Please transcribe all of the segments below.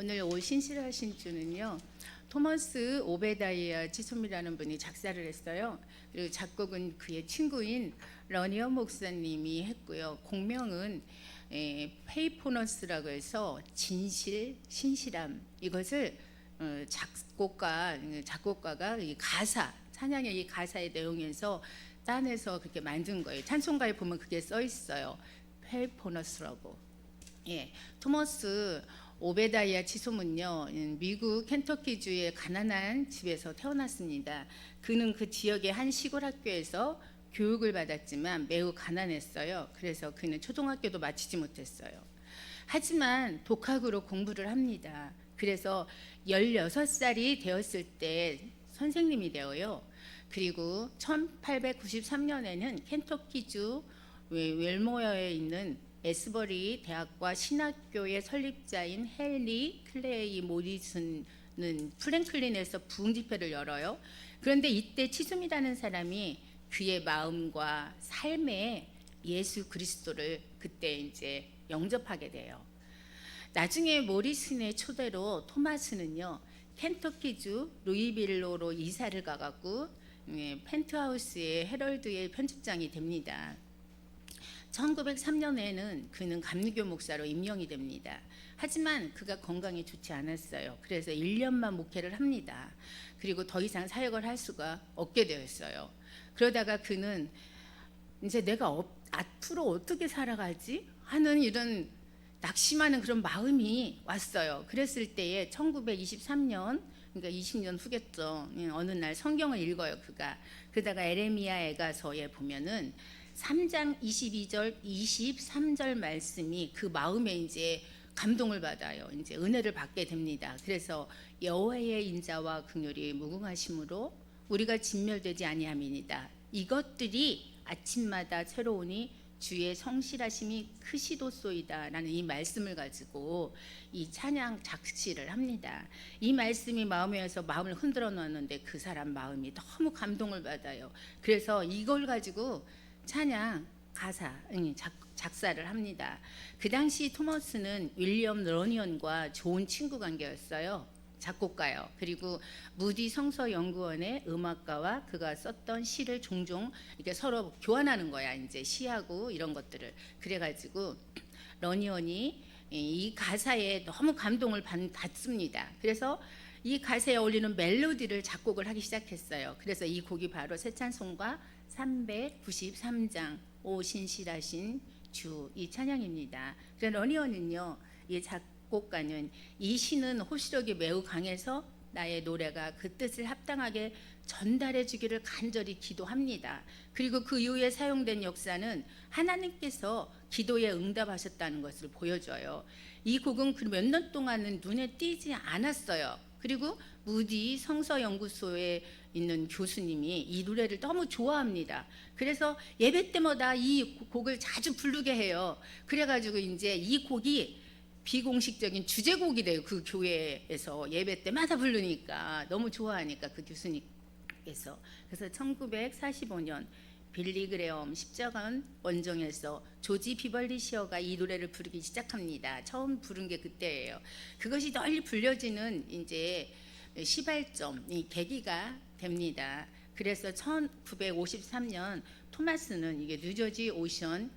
오늘 올 신실하신 주는요, 토머스 오베다이아 치솜이라는 분이 작사를 했어요. 그리고 작곡은 그의 친구인 러니어 목사님이 했고요. 공명은 페이포너스라고 해서 진실, 신실함, 이것을 작곡가가 이 가사, 찬양의 이 가사의 내용에서 따내서 그렇게 만든 거예요. 찬송가에 보면 그게 써 있어요. 페이포너스라고. 예, 토머스 오베다이아 치솜은요, 미국 켄터키주의 가난한 집에서 태어났습니다. 그는 그 지역의 한 시골 학교에서 교육을 받았지만 매우 가난했어요. 그래서 그는 초등학교도 마치지 못했어요. 하지만 독학으로 공부를 합니다. 그래서 16살이 되었을 때 선생님이 되어요. 그리고 1893년에는 켄터키주 웰모어에 있는 에스버리 대학과 신학교의 설립자인 헨리 클레이 모리슨은 프랭클린에서 부흥 집회를 열어요. 그런데 이때 치솜이라는 사람이 그의 마음과 삶에 예수 그리스도를 그때 이제 영접하게 돼요. 나중에 모리슨의 초대로 토마스는요, 켄터키주 루이빌로로 이사를 가갖고 펜트하우스의 헤럴드의 편집장이 됩니다. 1903년에는 그는 감리교 목사로 임명이 됩니다. 하지만 그가 건강이 좋지 않았어요. 그래서 1년만 목회를 합니다. 그리고 더 이상 사역을 할 수가 없게 되었어요. 그러다가 그는 이제 내가 앞으로 어떻게 살아가지 하는 이런 낙심하는 그런 마음이 왔어요. 그랬을 때에 1923년, 그러니까 20년 후겠죠. 어느 날 성경을 읽어요. 그러다가 에레미야 애가서에 보면은 3장 22절 23절 말씀이 그 마음에 이제 감동을 받아요. 이제 은혜를 받게 됩니다. 그래서 여호와의 인자와 긍휼이 무궁하심으로 우리가 진멸되지 아니함이니이다. 이것들이 아침마다 새로우니 주의 성실하심이 크시도소이다 라는 이 말씀을 가지고 이 찬양 작시를 합니다. 이 말씀이 마음에서 마음을 흔들어 놓았는데 그 사람 마음이 너무 감동을 받아요. 그래서 이걸 가지고 찬양 가사 작사를 합니다. 그 당시 토머스는 윌리엄 러니언과 좋은 친구 관계였어요. 작곡가요. 그리고 무디 성서연구원의 음악가와 그가 썼던 시를 종종 이렇게 서로 교환하는 거야. 이제 시하고 이런 것들을. 그래가지고 러니언이 이 가사에 너무 감동을 받습니다. 그래서 이 가사에 어울리는 멜로디를 작곡을 하기 시작했어요. 그래서 이 곡이 바로 새 찬송가 393장 오 신실하신 주, 이 찬양입니다. 그래서 러니언은요, 이 작곡가는 이 시는 호시력이 매우 강해서 나의 노래가 그 뜻을 합당하게 전달해 주기를 간절히 기도합니다. 그리고 그 이후에 사용된 역사는 하나님께서 기도에 응답하셨다는 것을 보여줘요. 이 곡은 그 몇 년 동안은 눈에 띄지 않았어요. 그리고 무디 성서연구소에 있는 교수님이 이 노래를 너무 좋아합니다. 그래서 예배 때마다 이 곡을 자주 부르게 해요. 그래가지고 이제 이 곡이 비공식적인 주제곡이 돼요. 그 교회에서 예배 때마다 부르니까 너무 좋아하니까 그 교수님께서. 그래서 1945년 빌리 그레엄 십자가원 원정에서 조지 비벌리시어가 이 노래를 부르기 시작합니다. 처음 부른 게 그때예요. 그것이 널리 불려지는 이제 시발점, 이 계기가 됩니다. 그래서 1953년 토마스는 이게 뉴저지 오션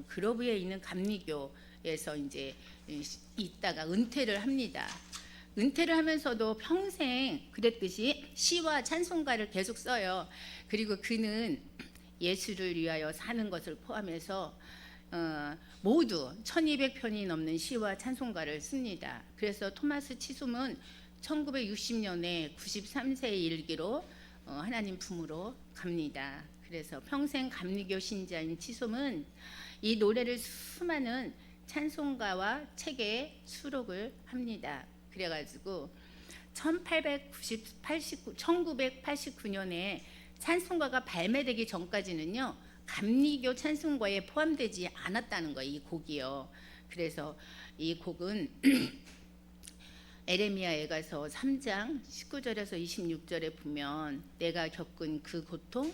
그로브에 있는 감리교에서 이제 있다가 은퇴를 합니다. 은퇴를 하면서도 평생 그랬듯이 시와 찬송가를 계속 써요. 그리고 그는 예수를 위하여 사는 것을 포함해서 모두 1200편이 넘는 시와 찬송가를 씁니다. 그래서 토마스 치솜은 1960년에 93세의 일기로 하나님 품으로 갑니다. 그래서 평생 감리교 신자인 치솜은 이 노래를 수많은 찬송가와 책에 수록을 합니다. 그래가지고 1989년에 찬송가가 발매되기 전까지는요, 감리교 찬송가에 포함되지 않았다는 거예요. 이 곡이요. 그래서 이 곡은 에레미야 애가서 3장 19절에서 26절에 보면 내가 겪은 그 고통,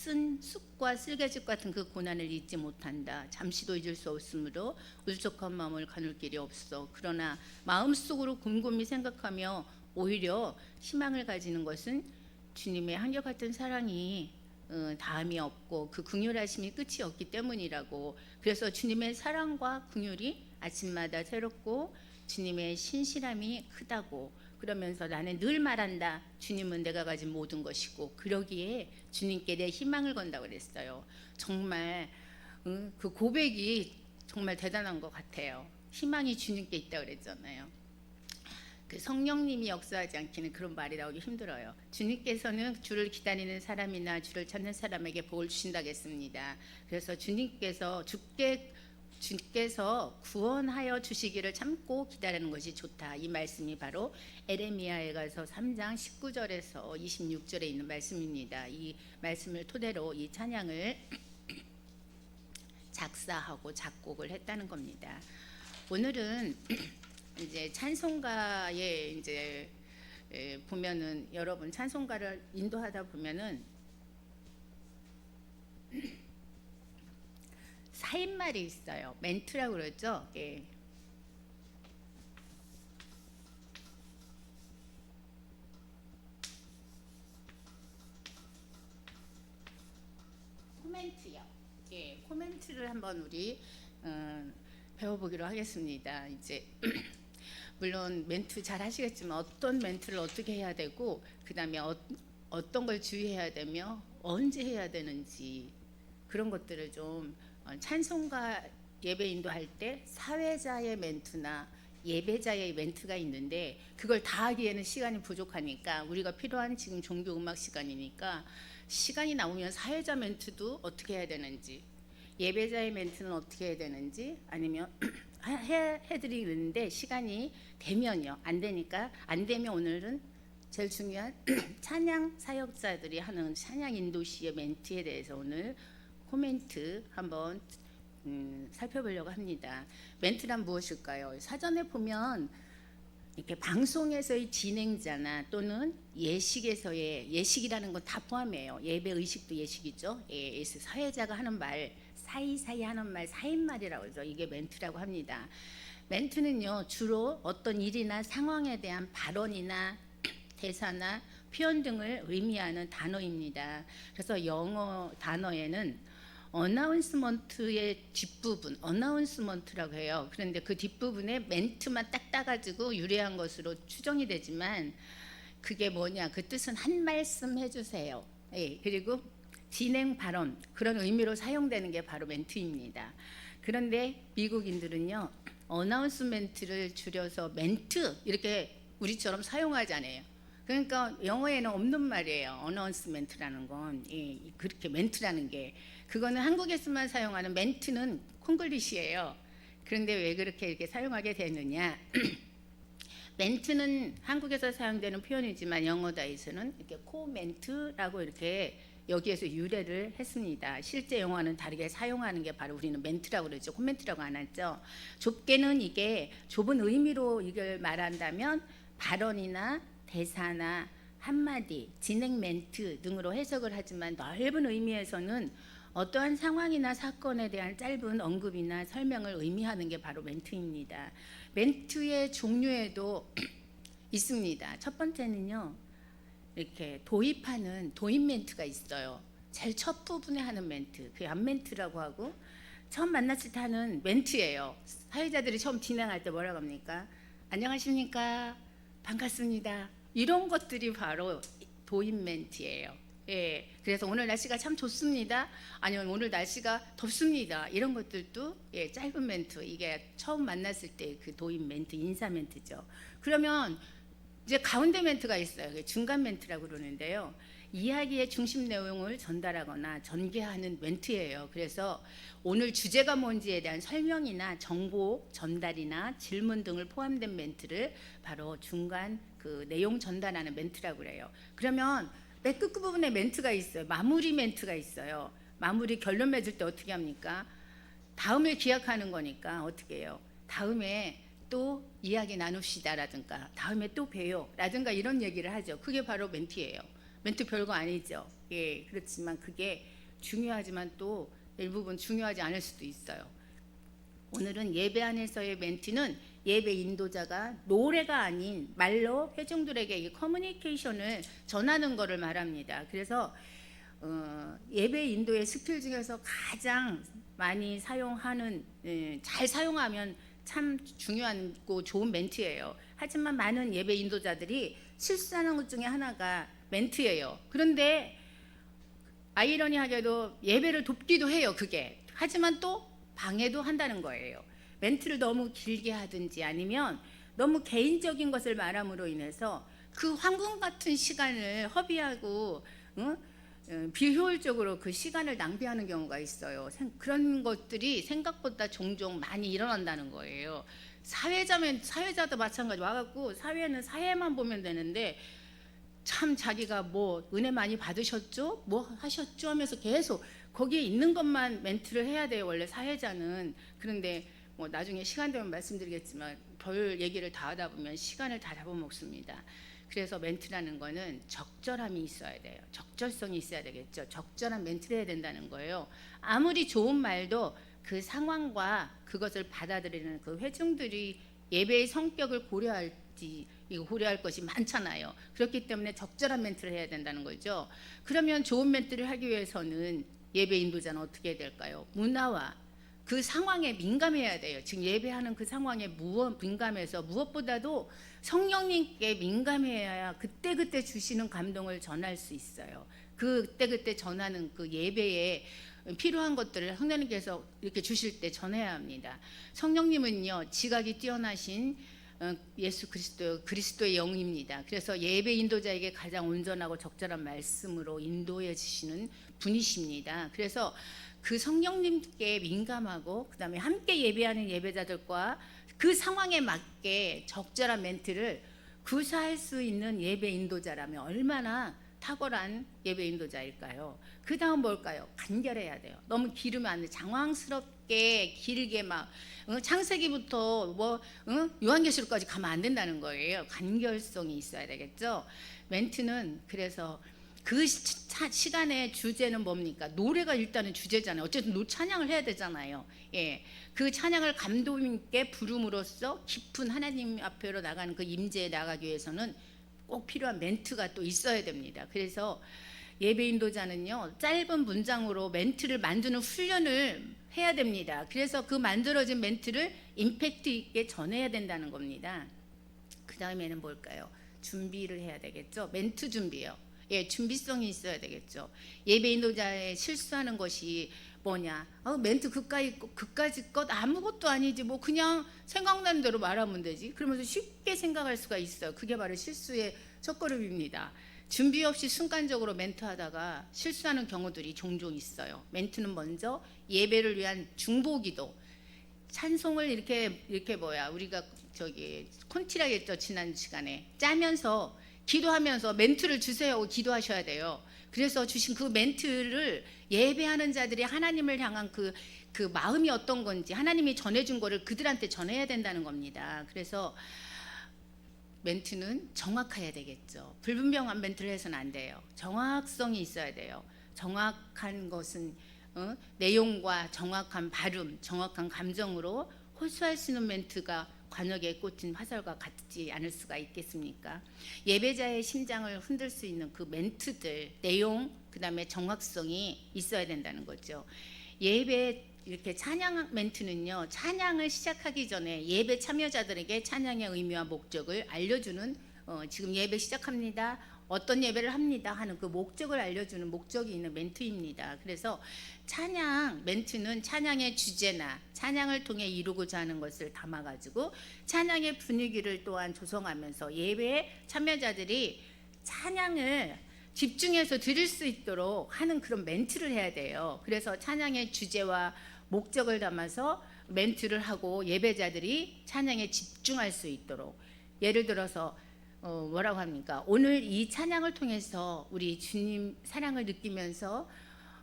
쓴 쑥과 쓸개즙 같은 그 고난을 잊지 못한다. 잠시도 잊을 수 없으므로 울적한 마음을 가눌 길이 없어. 그러나 마음속으로 곰곰이 생각하며 오히려 희망을 가지는 것은 주님의 한결같은 사랑이 다함이 없고 그 긍휼하심이 끝이 없기 때문이라고. 그래서 주님의 사랑과 긍휼이 아침마다 새롭고 주님의 신실함이 크다고. 그러면서 나는 늘 말한다. 주님은 내가 가진 모든 것이고, 그러기에 주님께 내 희망을 건다고 그랬어요. 정말 그 고백이 정말 대단한 것 같아요. 희망이 주님께 있다고 그랬잖아요. 그 성령님이 역사하지 않기는 그런 말이 나오기 힘들어요. 주님께서는 주를 기다리는 사람이나 주를 찾는 사람에게 복을 주신다겠습니다. 그래서 주께서 구원하여 주시기를 참고 기다리는 것이 좋다. 이 말씀이 바로 에레미야에 가서 3장 19절에서 26절에 있는 말씀입니다. 이 말씀을 토대로 이 찬양을 작사하고 작곡을 했다는 겁니다. 오늘은 이제 찬송가에 이제 보면은 여러분 찬송가를 인도하다 보면은 사인말이 있어요. 멘트라고 그러죠. 예. 코멘트요. 예, 코멘트를 한번 우리 배워보기로 하겠습니다. 이제 물론 멘트 잘 하시겠지만 어떤 멘트를 어떻게 해야 되고, 그 다음에 어떤 걸 주의해야 되며 언제 해야 되는지, 그런 것들을 좀 찬송가 예배 인도할 때 사회자의 멘트나 예배자의 멘트가 있는데 그걸 다 하기에는 시간이 부족하니까, 우리가 필요한 지금 종교 음악 시간이니까 시간이 나오면 사회자 멘트도 어떻게 해야 되는지, 예배자의 멘트는 어떻게 해야 되는지, 아니면 해드리는데 시간이 되면요, 안 되니까, 안 되면 오늘은 제일 중요한 찬양 사역자들이 하는 찬양 인도시의 멘트에 대해서 오늘 코멘트 한번 살펴보려고 합니다. 멘트란 무엇일까요? 사전에 보면 이렇게 방송에서의 진행자나 또는 예식에서의, 예식이라는 건 다 포함해요. 예배 의식도 예식이죠. 예, 사회자가 하는 말, 사이사이 하는 말, 사인말이라고 하죠. 이게 멘트라고 합니다. 멘트는요, 주로 어떤 일이나 상황에 대한 발언이나 대사나 표현 등을 의미하는 단어입니다. 그래서 영어 단어에는 어나운스먼트의 뒷부분, 어나운스먼트라고 해요. 그런데 그 뒷부분에 멘트만 딱 따가지고 유래한 것으로 추정이 되지만, 그게 뭐냐, 그 뜻은 한 말씀 해주세요. 예, 그리고 진행 발언, 그런 의미로 사용되는 게 바로 멘트입니다. 그런데 미국인들은요, 어나운스먼트를 줄여서 멘트 이렇게 우리처럼 사용하잖아요. 그러니까 영어에는 없는 말이에요. 어나운스먼트라는 건. 예, 그렇게 멘트라는 게, 그거는 한국에서만 사용하는, 멘트는 콩글리시예요. 그런데 왜 그렇게 이렇게 사용하게 되느냐? 멘트는 한국에서 사용되는 표현이지만 영어다에서는 이렇게 코멘트라고 이렇게 여기에서 유래를 했습니다. 실제 영어는 다르게 사용하는 게 바로 우리는 멘트라고 그러죠. 코멘트라고 안 하죠. 좁게는 이게 좁은 의미로 이걸 말한다면 발언이나 대사나 한마디, 진행 멘트 등으로 해석을 하지만, 넓은 의미에서는 어떠한 상황이나 사건에 대한 짧은 언급이나 설명을 의미하는 게 바로 멘트입니다. 멘트의 종류에도 있습니다. 첫 번째는요, 이렇게 도입하는 도입 멘트가 있어요. 제일 첫 부분에 하는 멘트, 그 앞 멘트라고 하고, 처음 만났을 때 하는 멘트예요. 사회자들이 처음 진행할 때 뭐라고 합니까? 안녕하십니까? 반갑습니다. 이런 것들이 바로 도입 멘트예요. 예, 그래서 오늘 날씨가 참 좋습니다. 아니면 오늘 날씨가 덥습니다. 이런 것들도 예, 짧은 멘트, 이게 처음 만났을 때 그 도입 멘트, 인사 멘트죠. 그러면 이제 가운데 멘트가 있어요. 중간 멘트라고 그러는데요. 이야기의 중심 내용을 전달하거나 전개하는 멘트예요. 그래서 오늘 주제가 뭔지에 대한 설명이나 정보 전달이나 질문 등을 포함된 멘트를 바로 중간 그 내용 전달하는 멘트라고 그래요. 그러면 맨 끝부분에 멘트가 있어요. 마무리 멘트가 있어요. 마무리 결론 맺을 때 어떻게 합니까? 다음을 기약하는 거니까 어떻게 해요? 다음에 또 이야기 나눕시다라든가 다음에 또 봬요 라든가 이런 얘기를 하죠. 그게 바로 멘트예요. 멘트 별거 아니죠. 예, 그렇지만 그게 중요하지만 또 일부분 중요하지 않을 수도 있어요. 오늘은 예배 안에서의 멘트는 예배 인도자가 노래가 아닌 말로 회중들에게 이 커뮤니케이션을 전하는 것을 말합니다. 그래서 예배 인도의 스킬 중에서 가장 많이 사용하는, 잘 사용하면 참 중요하고 좋은 멘트예요. 하지만 많은 예배 인도자들이 실수하는 것 중에 하나가 멘트예요. 그런데 아이러니하게도 예배를 돕기도 해요, 그게. 하지만 또 방해도 한다는 거예요. 멘트를 너무 길게 하든지 아니면 너무 개인적인 것을 말함으로 인해서 그 황금 같은 시간을 허비하고 비효율적으로 그 시간을 낭비하는 경우가 있어요. 그런 것들이 생각보다 종종 많이 일어난다는 거예요. 사회자도 마찬가지. 와갖고 사회는 사회만 보면 되는데 참 자기가 뭐 은혜 많이 받으셨죠? 뭐 하셨죠? 하면서 계속 거기에 있는 것만 멘트를 해야 돼요, 원래 사회자는. 그런데 뭐 나중에 시간 되면 말씀드리겠지만 별 얘기를 다 하다 보면 시간을 다 잡아먹습니다. 그래서 멘트라는 거는 적절함이 있어야 돼요. 적절성이 있어야 되겠죠. 적절한 멘트를 해야 된다는 거예요. 아무리 좋은 말도 그 상황과 그것을 받아들이는 그 회중들이 예배의 성격을 고려할지 이거 고려할 것이 많잖아요. 그렇기 때문에 적절한 멘트를 해야 된다는 거죠. 그러면 좋은 멘트를 하기 위해서는 예배 인도자는 어떻게 해야 될까요? 문화와 그 상황에 민감해야 돼요. 지금 예배하는 그 상황에 민감해서 무엇보다도 성령님께 민감해야 그때그때 주시는 감동을 전할 수 있어요. 그때그때 전하는 그 예배에 필요한 것들을 성령님께서 이렇게 주실 때 전해야 합니다. 성령님은요, 지각이 뛰어나신 예수 그리스도의 영입니다. 그래서 예배 인도자에게 가장 온전하고 적절한 말씀으로 인도해 주시는 분이십니다. 그래서 그 성령님께 민감하고 그다음에 함께 예배하는 예배자들과 그 상황에 맞게 적절한 멘트를 구사할 수 있는 예배 인도자라면 얼마나 탁월한 예배 인도자일까요? 그 다음 뭘까요? 간결해야 돼요. 너무 기르면 안 돼. 장황스럽게 길게 막 창세기부터 요한계시록까지 가면 안 된다는 거예요. 간결성이 있어야 되겠죠. 멘트는 그래서 그 시간의 주제는 뭡니까? 노래가 일단은 주제잖아요. 어쨌든 찬양을 해야 되잖아요. 예, 그 찬양을 감동 있게 부름으로써 깊은 하나님 앞으로 나가는 그 임재에 나가기 위해서는 꼭 필요한 멘트가 또 있어야 됩니다. 그래서 예배 인도자는요, 짧은 문장으로 멘트를 만드는 훈련을 해야 됩니다. 그래서 그 만들어진 멘트를 임팩트 있게 전해야 된다는 겁니다. 그 다음에는 뭘까요? 준비를 해야 되겠죠. 멘트 준비요. 예, 준비성이 있어야 되겠죠. 예배 인도자의 실수하는 것이 뭐냐? 멘트 그까지 것 아무것도 아니지. 뭐 그냥 생각나는 대로 말하면 되지. 그러면서 쉽게 생각할 수가 있어요. 그게 바로 실수의 첫걸음입니다. 준비 없이 순간적으로 멘트하다가 실수하는 경우들이 종종 있어요. 멘트는 먼저 예배를 위한 중보기도, 찬송을 이렇게 우리가 콘티라고 했죠, 지난 시간에. 짜면서 기도하면서 멘트를 주세요 하고 기도하셔야 돼요. 그래서 주신 그 멘트를 예배하는 자들이 하나님을 향한 그 마음이 어떤 건지 하나님이 전해준 거를 그들한테 전해야 된다는 겁니다. 그래서 멘트는 정확해야 되겠죠. 불분명한 멘트를 해서는 안 돼요. 정확성이 있어야 돼요. 정확한 것은 내용과 정확한 발음, 정확한 감정으로 호소할 수 있는 멘트가 관역에 꽂힌 화살과 같지 않을 수가 있겠습니까? 예배자의 심장을 흔들 수 있는 그 멘트들, 내용, 그 다음에 정확성이 있어야 된다는 거죠. 예배 이렇게 찬양 멘트는요, 찬양을 시작하기 전에 예배 참여자들에게 찬양의 의미와 목적을 알려주는, 지금 예배 시작합니다, 어떤 예배를 합니다 하는 그 목적을 알려주는 목적이 있는 멘트입니다. 그래서 찬양 멘트는 찬양의 주제나 찬양을 통해 이루고자 하는 것을 담아가지고 찬양의 분위기를 또한 조성하면서 예배의 참여자들이 찬양을 집중해서 들을 수 있도록 하는 그런 멘트를 해야 돼요. 그래서 찬양의 주제와 목적을 담아서 멘트를 하고 예배자들이 찬양에 집중할 수 있도록, 예를 들어서 뭐라고 합니까? 오늘 이 찬양을 통해서 우리 주님 사랑을 느끼면서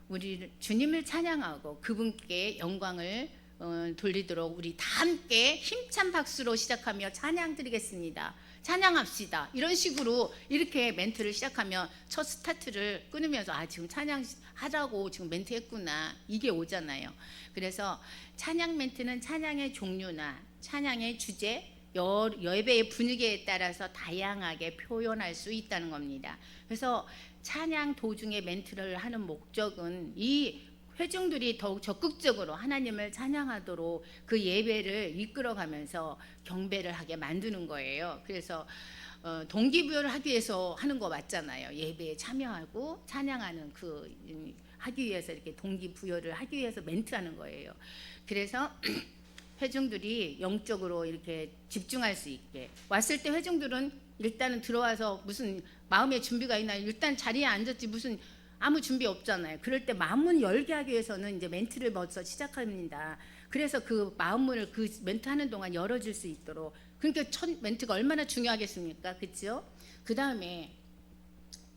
우리 주님을 찬양하고 그분께 영광을 돌리도록 우리 다 함께 힘찬 박수로 시작하며 찬양 드리겠습니다. 찬양합시다. 이런 식으로 이렇게 멘트를 시작하면 첫 스타트를 끊으면서 지금 찬양하자고 지금 멘트 했구나. 이게 오잖아요. 그래서 찬양 멘트는 찬양의 종류나 찬양의 주제, 예배의 분위기에 따라서 다양하게 표현할 수 있다는 겁니다. 그래서 찬양 도중에 멘트를 하는 목적은 이 회중들이 더욱 적극적으로 하나님을 찬양하도록 그 예배를 이끌어가면서 경배를 하게 만드는 거예요. 그래서 동기부여를 하기 위해서 하는 거 맞잖아요. 예배에 참여하고 찬양하는 하기 위해서 이렇게 동기부여를 하기 위해서 멘트하는 거예요. 그래서 회중들이 영적으로 이렇게 집중할 수 있게 왔을 때 회중들은 일단은 들어와서 무슨 마음의 준비가 있나, 일단 자리에 앉았지 무슨 아무 준비 없잖아요. 그럴 때 마음문 열게 하기 위해서는 이제 멘트를 먼저 시작합니다. 그래서 그 마음문을 그 멘트 하는 동안 열어줄 수 있도록. 그러니까 첫 멘트가 얼마나 중요하겠습니까? 그렇죠? 그 다음에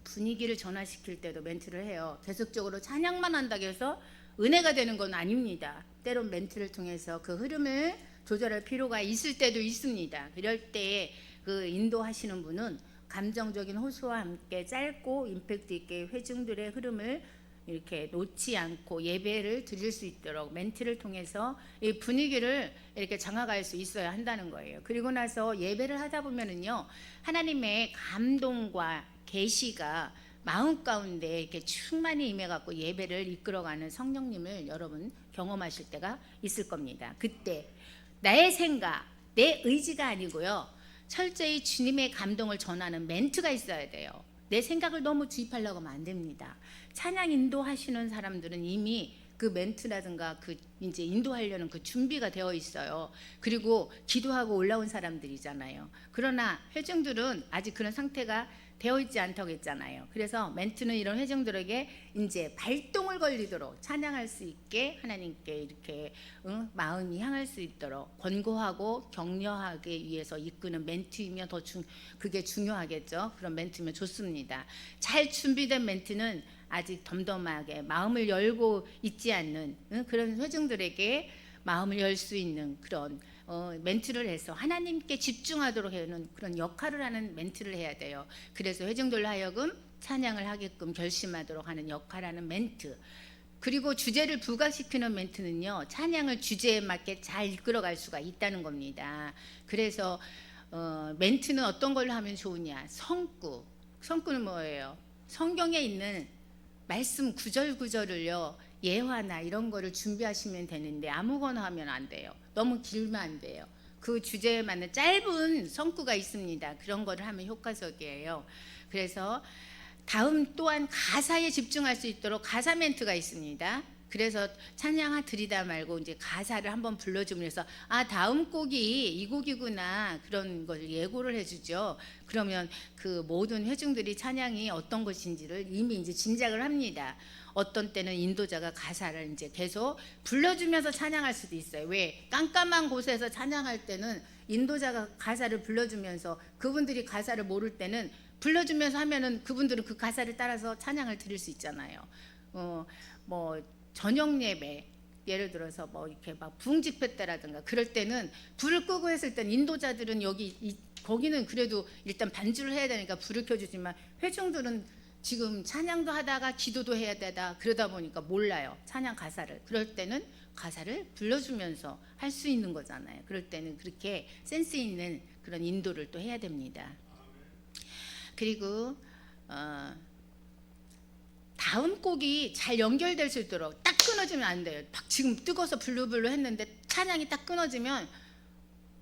분위기를 전환시킬 때도 멘트를 해요. 계속적으로 찬양만 한다고 해서 은혜가 되는 건 아닙니다. 때론 멘트를 통해서 그 흐름을 조절할 필요가 있을 때도 있습니다. 그럴 때 그 인도하시는 분은 감정적인 호소와 함께 짧고 임팩트 있게 회중들의 흐름을 이렇게 놓지 않고 예배를 드릴 수 있도록 멘트를 통해서 이 분위기를 이렇게 장악할 수 있어야 한다는 거예요. 그리고 나서 예배를 하다 보면은요, 하나님의 감동과 계시가 마음 가운데 이렇게 충만히 임해갖고 예배를 이끌어가는 성령님을 여러분 경험하실 때가 있을 겁니다. 그때 나의 생각, 내 의지가 아니고요, 철저히 주님의 감동을 전하는 멘트가 있어야 돼요. 내 생각을 너무 주입하려고 하면 안 됩니다. 찬양 인도하시는 사람들은 이미 그 멘트라든가 그 이제 인도하려는 그 준비가 되어 있어요. 그리고 기도하고 올라온 사람들이잖아요. 그러나 회중들은 아직 그런 상태가 되어 있지 않다고 했잖아요. 그래서 멘트는 이런 회중들에게 이제 발동을 걸리도록 찬양할 수 있게 하나님께 이렇게 마음이 향할 수 있도록 권고하고 격려하기 위해서 이끄는 멘트이면 그게 중요하겠죠. 그런 멘트면 좋습니다. 잘 준비된 멘트는 아직 덤덤하게 마음을 열고 있지 않는 그런 회중들에게 마음을 열 수 있는 그런 멘트를 해서 하나님께 집중하도록 하는 그런 역할을 하는 멘트를 해야 돼요. 그래서 회중들로 하여금 찬양을 하게끔 결심하도록 하는 역할하는 멘트. 그리고 주제를 부각시키는 멘트는요, 찬양을 주제에 맞게 잘 이끌어갈 수가 있다는 겁니다. 그래서 멘트는 어떤 걸로 하면 좋으냐? 성구는 뭐예요? 성경에 있는 말씀 구절구절을요, 예화나 이런 거를 준비하시면 되는데 아무거나 하면 안 돼요. 너무 길면 안 돼요. 그 주제에 맞는 짧은 성구가 있습니다. 그런 거를 하면 효과적이에요. 그래서 다음 또한 가사에 집중할 수 있도록 가사 멘트가 있습니다. 그래서 찬양 드리다 말고 이제 가사를 한번 불러주면서 다음 곡이 이 곡이구나, 그런 걸 예고를 해주죠. 그러면 그 모든 회중들이 찬양이 어떤 것인지를 이미 이제 짐작을 합니다. 어떤 때는 인도자가 가사를 이제 계속 불러주면서 찬양할 수도 있어요. 왜? 깜깜한 곳에서 찬양할 때는 인도자가 가사를 불러주면서 그분들이 가사를 모를 때는 불러주면서 하면은 그분들은 그 가사를 따라서 찬양을 드릴 수 있잖아요. 뭐 저녁 예배, 예를 들어서 뭐 이렇게 막 부흥 집회 때라든가 그럴 때는 불을 끄고 했을 땐 인도자들은 거기는 그래도 일단 반주를 해야 되니까 불을 켜주지만 회중들은 지금 찬양도 하다가 기도도 해야 되다 그러다 보니까 몰라요, 찬양 가사를. 그럴 때는 가사를 불러주면서 할 수 있는 거잖아요. 그럴 때는 그렇게 센스 있는 그런 인도를 또 해야 됩니다. 그리고 다음 곡이 잘 연결될 수 있도록 딱 끊어지면 안 돼요. 막 지금 뜨거워서 블루블루 했는데 찬양이 딱 끊어지면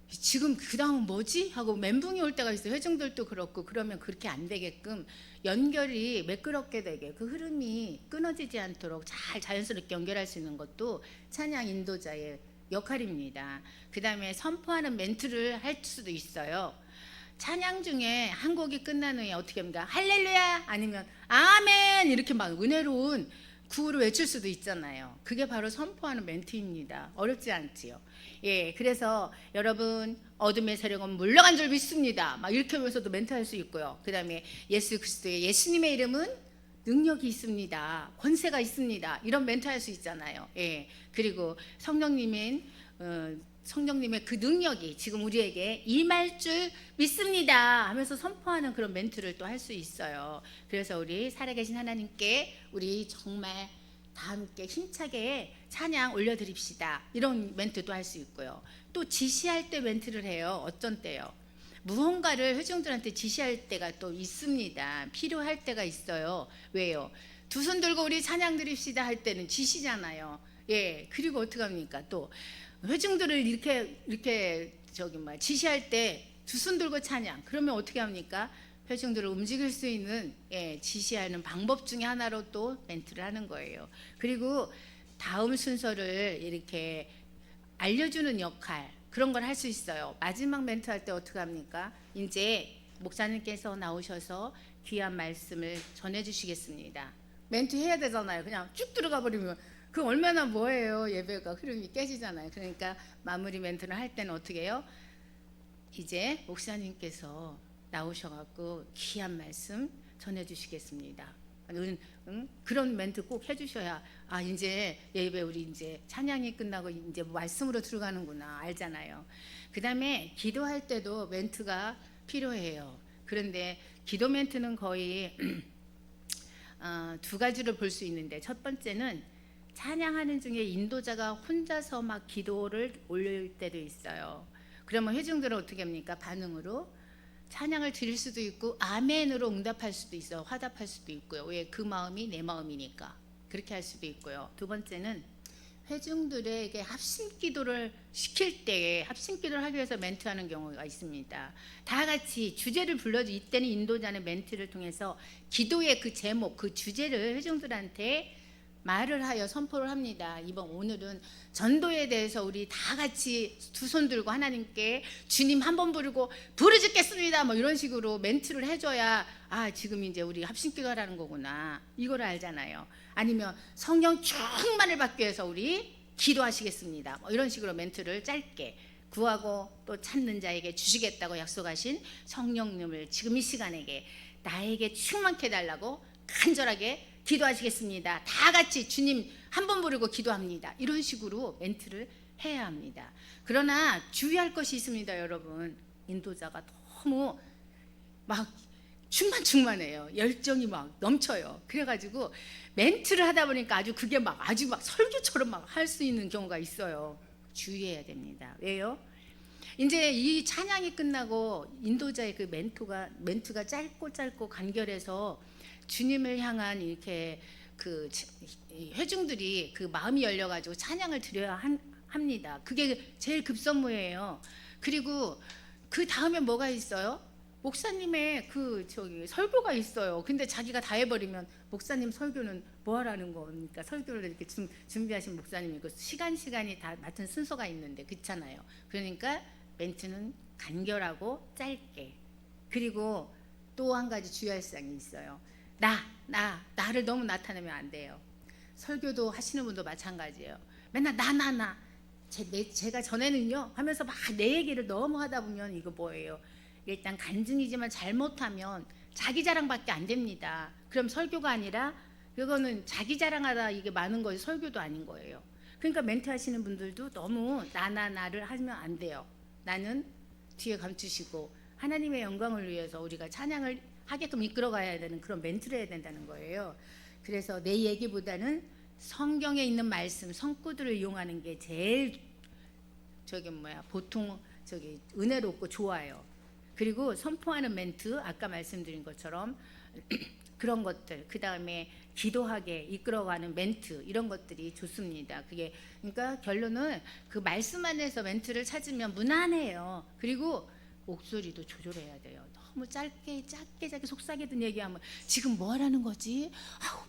지금 그 다음은 뭐지? 하고 멘붕이 올 때가 있어요. 회중들도 그렇고. 그러면 그렇게 안 되게끔 연결이 매끄럽게 되게 그 흐름이 끊어지지 않도록 잘 자연스럽게 연결할 수 있는 것도 찬양 인도자의 역할입니다. 그 다음에 선포하는 멘트를 할 수도 있어요. 찬양 중에 한 곡이 끝난 후에 어떻게 합니까? 할렐루야 아니면 아멘 이렇게 막 은혜로운 구호를 외칠 수도 있잖아요. 그게 바로 선포하는 멘트입니다. 어렵지 않지요. 예, 그래서 여러분 어둠의 세력은 물러간 줄 믿습니다. 막 이렇게 하면서도 멘트할 수 있고요. 그 다음에 예수 그리스도의 예수님의 이름은 능력이 있습니다. 권세가 있습니다. 이런 멘트 할 수 있잖아요. 예, 그리고 성령님인 성령님의 그 능력이 지금 우리에게 임할 줄 믿습니다 하면서 선포하는 그런 멘트를 또 할 수 있어요. 그래서 우리 살아계신 하나님께 우리 정말 다 함께 힘차게 찬양 올려드립시다. 이런 멘트도 할 수 있고요. 또 지시할 때 멘트를 해요. 어떤 때요? 무언가를 회중들한테 지시할 때가 또 있습니다. 필요할 때가 있어요. 왜요? 두 손 들고 우리 찬양 드립시다 할 때는 지시잖아요. 예, 그리고 어떻게 합니까? 또 회중들을 이렇게 지시할 때 두 손 들고 찬양. 그러면 어떻게 합니까? 회중들을 움직일 수 있는 지시하는 방법 중에 하나로 또 멘트를 하는 거예요. 그리고 다음 순서를 이렇게 알려주는 역할, 그런 걸 할 수 있어요. 마지막 멘트 할 때 어떻게 합니까? 이제 목사님께서 나오셔서 귀한 말씀을 전해주시겠습니다. 멘트 해야 되잖아요. 그냥 쭉 들어가 버리면 그 얼마나 뭐예요. 예배가 흐름이 깨지잖아요. 그러니까 마무리 멘트를 할 때는 어떻게 해요? 이제 목사님께서 나오셔갖고 귀한 말씀 전해주시겠습니다. 그런 멘트 꼭 해주셔야 이제 예배 우리 이제 찬양이 끝나고 이제 말씀으로 들어가는구나 알잖아요. 그 다음에 기도할 때도 멘트가 필요해요. 그런데 기도 멘트는 거의 두 가지를 볼 수 있는데, 첫 번째는 찬양하는 중에 인도자가 혼자서 막 기도를 올릴 때도 있어요. 그러면 회중들은 어떻게 합니까? 반응으로 찬양을 드릴 수도 있고 아멘으로 응답할 수도 있어요. 화답할 수도 있고요. 왜? 그 마음이 내 마음이니까 그렇게 할 수도 있고요. 두 번째는 회중들에게 합심기도를 시킬 때에 합심기도를 하기 위해서 멘트하는 경우가 있습니다. 다 같이 주제를 불러주. 이때는 인도자는 멘트를 통해서 기도의 그 제목, 그 주제를 회중들한테 말을 하여 선포를 합니다. 오늘은 전도에 대해서 우리 다 같이 두 손 들고 하나님께 주님 한 번 부르고 부르짖겠습니다 뭐 이런 식으로 멘트를 해줘야 지금 이제 우리 합심기도 하라는 거구나 이걸 알잖아요. 아니면 성령 충만을 받기 위해서 우리 기도하시겠습니다 뭐 이런 식으로 멘트를 짧게, 구하고 또 찾는 자에게 주시겠다고 약속하신 성령님을 지금 이 시간에게 나에게 충만케 해달라고 간절하게 기도하시겠습니다. 다 같이 주님 한 번 부르고 기도합니다. 이런 식으로 멘트를 해야 합니다. 그러나 주의할 것이 있습니다. 여러분, 인도자가 너무 막 충만해요. 열정이 막 넘쳐요. 그래가지고 멘트를 하다 보니까 아주 막 설교처럼 막 할 수 있는 경우가 있어요. 주의해야 됩니다. 왜요? 이제 이 찬양이 끝나고 인도자의 그 멘트가 짧고 간결해서 주님을 향한 이렇게 그 회중들이 그 마음이 열려가지고 찬양을 드려야 합니다. 그게 제일 급선무예요. 그리고 그 다음에 뭐가 있어요? 목사님의 설교가 있어요. 근데 자기가 다 해버리면 목사님 설교는 뭐 하라는 겁니까? 설교를 이렇게 준비하신 목사님이고 시간이 다 맡은 순서가 있는데 그렇잖아요. 그러니까 멘트는 간결하고 짧게. 그리고 또 한 가지 주의할 사항이 있어요. 나를 너무 나타내면 안 돼요. 설교도 하시는 분도 마찬가지예요. 맨날 제가 전에는요 하면서 막 내 얘기를 너무 하다 보면 이거 뭐예요? 일단 간증이지만 잘못하면 자기 자랑밖에 안 됩니다. 그럼 설교가 아니라 그거는 자기 자랑하다 이게 많은 거지 설교도 아닌 거예요. 그러니까 멘트 하시는 분들도 너무 나를 하면 안 돼요. 나는 뒤에 감추시고 하나님의 영광을 위해서 우리가 찬양을 하게끔 이끌어가야 되는 그런 멘트를 해야 된다는 거예요. 그래서 내 얘기보다는 성경에 있는 말씀, 성구들을 이용하는 게 제일 보통 은혜롭고 좋아요. 그리고 선포하는 멘트, 아까 말씀드린 것처럼 그런 것들, 그 다음에 기도하게 이끌어가는 멘트, 이런 것들이 좋습니다. 그러니까 결론은 그 말씀 안에서 멘트를 찾으면 무난해요. 그리고 목소리도 조절해야 돼요. 너무 짧게 속삭이던 얘기하면 지금 뭐 하라는 거지?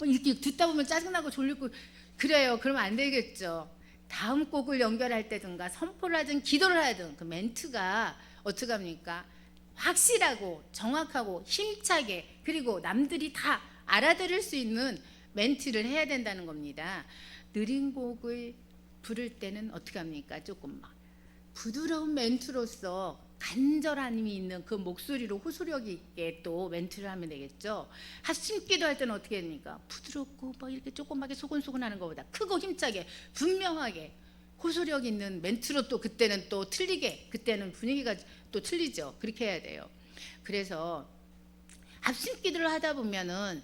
이렇게 듣다 보면 짜증나고 졸리고 그래요. 그러면 안 되겠죠. 다음 곡을 연결할 때든가 선포를 하든 기도를 하든 그 멘트가 어떻게 합니까? 확실하고 정확하고 힘차게, 그리고 남들이 다 알아들을 수 있는 멘트를 해야 된다는 겁니다. 느린 곡을 부를 때는 어떻게 합니까? 조금 막 부드러운 멘트로서 간절한 힘이 있는 그 목소리로 호소력 있게 또 멘트를 하면 되겠죠. 합심기도 할 때는 어떻게 됩니까? 부드럽고 막 이렇게 조그맣게 소곤소곤 하는 것보다 크고 힘차게 분명하게 호소력 있는 멘트로 또 그때는 또 틀리게, 그때는 분위기가 또 틀리죠. 그렇게 해야 돼요. 그래서 합심기도를 하다 보면은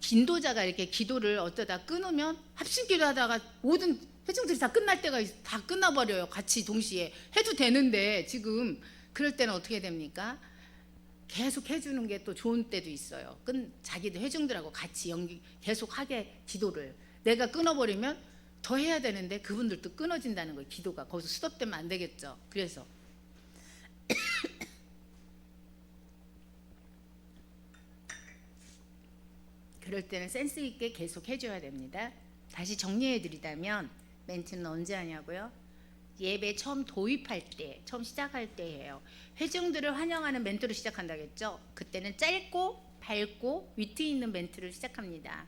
긴도자가 이렇게 기도를 어쩌다 끊으면 합심기도 하다가 모든 회중들이 다 끝날 때가 다 끝나버려요. 같이 동시에 해도 되는데 지금 그럴 때는 어떻게 됩니까? 계속 해주는 게 또 좋은 때도 있어요. 자기들 회중들하고 같이 계속 하게 기도를. 내가 끊어버리면 더 해야 되는데 그분들도 끊어진다는 거예요. 기도가 거기서 스톱되면 안 되겠죠. 그래서 그럴 때는 센스 있게 계속 해줘야 됩니다. 다시 정리해 드리자면 멘트는 언제 하냐고요? 예배 처음 도입할 때, 처음 시작할 때예요. 회중들을 환영하는 멘트로 시작한다겠죠? 그때는 짧고 밝고 위트 있는 멘트를 시작합니다.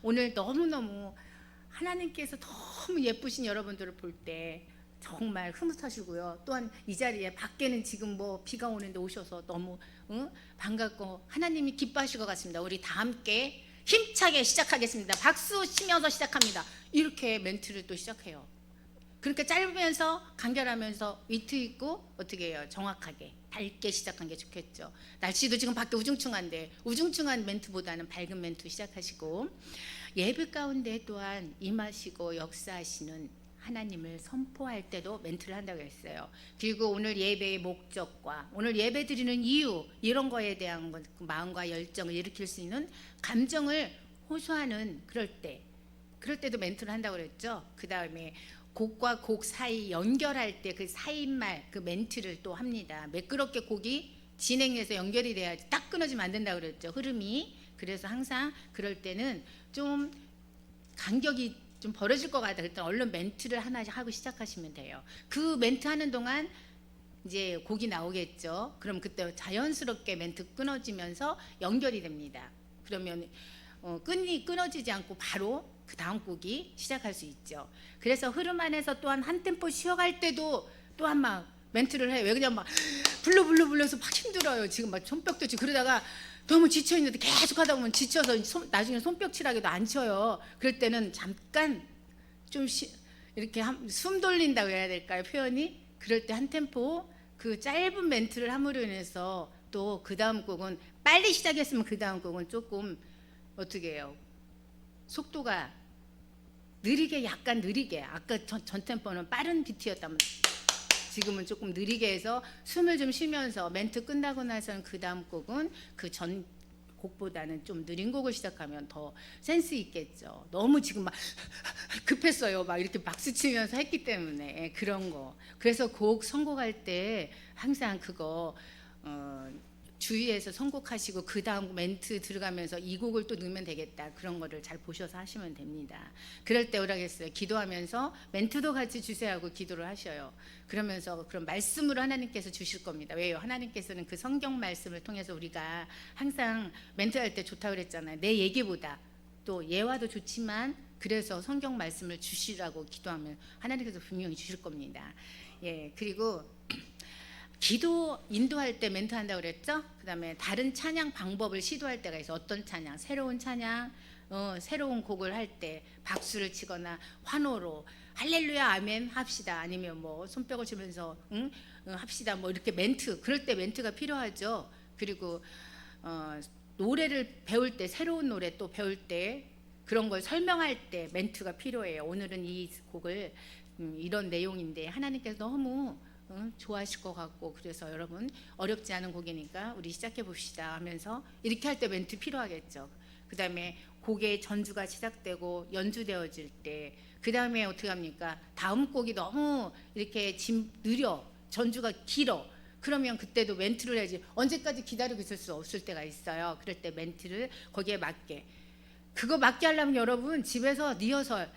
오늘 너무너무 하나님께서 너무 예쁘신 여러분들을 볼 때 정말 흐뭇하시고요. 또한 이 자리에 밖에는 지금 뭐 비가 오는데 오셔서 너무 반갑고 하나님이 기뻐하실 것 같습니다. 우리 다 함께 힘차게 시작하겠습니다. 박수 치면서 시작합니다. 이렇게 멘트를 또 시작해요. 그러니까 짧으면서 간결하면서 위트 있고 어떻게 해요? 정확하게 밝게 시작한 게 좋겠죠. 날씨도 지금 밖에 우중충한데 우중충한 멘트보다는 밝은 멘트 시작하시고, 예배 가운데 또한 임하시고 역사하시는 하나님을 선포할 때도 멘트를 한다고 했어요. 그리고 오늘 예배의 목적과 오늘 예배 드리는 이유, 이런 거에 대한 마음과 열정을 일으킬 수 있는 감정을 호소하는 그럴 때도 멘트를 한다고 그랬죠. 그 다음에 곡과 곡 사이 연결할 때 그 사이말, 그 멘트를 또 합니다. 매끄럽게 곡이 진행해서 연결이 돼야지 딱 끊어지면 안 된다고 그랬죠. 흐름이. 그래서 항상 그럴 때는 좀 간격이 좀 벌어질 것 같다. 그랬더니 얼른 멘트를 하나씩 하고 시작하시면 돼요. 그 멘트 하는 동안 이제 곡이 나오겠죠. 그럼 그때 자연스럽게 멘트 끊어지면서 연결이 됩니다. 그러면 끊어지지 않고 바로 그 다음 곡이 시작할 수 있죠. 그래서 흐름 안에서 또한 한 템포 쉬어갈 때도 또한 막 멘트를 해요. 왜 그냥 막 불러서 막 힘들어요. 지금 막 손뼉도 치고 그러다가 너무 지쳐 있는데 계속 하다 보면 지쳐서 나중에 손뼉치라기도 안 쳐요. 그럴 때는 잠깐 좀 이렇게 숨 돌린다고 해야 될까요? 표현이. 그럴 때 한 템포 그 짧은 멘트를 함으로 인해서 또 그 다음 곡은 빨리 시작했으면 그 다음 곡은 조금 어떻게 해요? 속도가 느리게, 약간 느리게. 아까 전 템포는 빠른 비트였다면 지금은 조금 느리게 해서 숨을 좀 쉬면서 멘트 끝나고 나서는 그 다음 곡은 그 전 곡보다는 좀 느린 곡을 시작하면 더 센스 있겠죠. 너무 지금 막 급했어요. 막 이렇게 박수 치면서 했기 때문에 그런 거. 그래서 곡 선곡할 때 항상 그거 주의해서 선곡하시고 그 다음 멘트 들어가면서 이 곡을 또 넣으면 되겠다. 그런 거를 잘 보셔서 하시면 됩니다. 그럴 때 오라겠어요. 기도하면서 멘트도 같이 주세요 하고 기도를 하셔요. 그러면서 그런 말씀으로 하나님께서 주실 겁니다. 왜요? 하나님께서는 그 성경 말씀을 통해서 우리가 항상 멘트할 때 좋다고 그랬잖아요. 내 얘기보다 또 예화도 좋지만 그래서 성경 말씀을 주시라고 기도하면 하나님께서 분명히 주실 겁니다. 예, 그리고 기도 인도할 때 멘트 한다고 그랬죠. 그 다음에 다른 찬양 방법을 시도할 때가 있어. 어떤 찬양, 새로운 찬양, 새로운 곡을 할 때 박수를 치거나 환호로 할렐루야 아멘 합시다. 아니면 뭐 손뼉을 치면서 합시다. 뭐 이렇게 멘트, 그럴 때 멘트가 필요하죠. 그리고 노래를 배울 때, 새로운 노래 또 배울 때 그런 걸 설명할 때 멘트가 필요해요. 오늘은 이 곡을 이런 내용인데 하나님께서 너무 좋아하실 것 같고 그래서 여러분 어렵지 않은 곡이니까 우리 시작해 봅시다 하면서 이렇게 할 때 멘트 필요하겠죠. 그 다음에 곡의 전주가 시작되고 연주되어질 때 그 다음에 어떻게 합니까? 다음 곡이 너무 이렇게 느려, 전주가 길어. 그러면 그때도 멘트를 해야지. 언제까지 기다리고 있을 수 없을 때가 있어요. 그럴 때 멘트를 거기에 맞게, 그거 맞게 하려면 여러분 집에서 리허설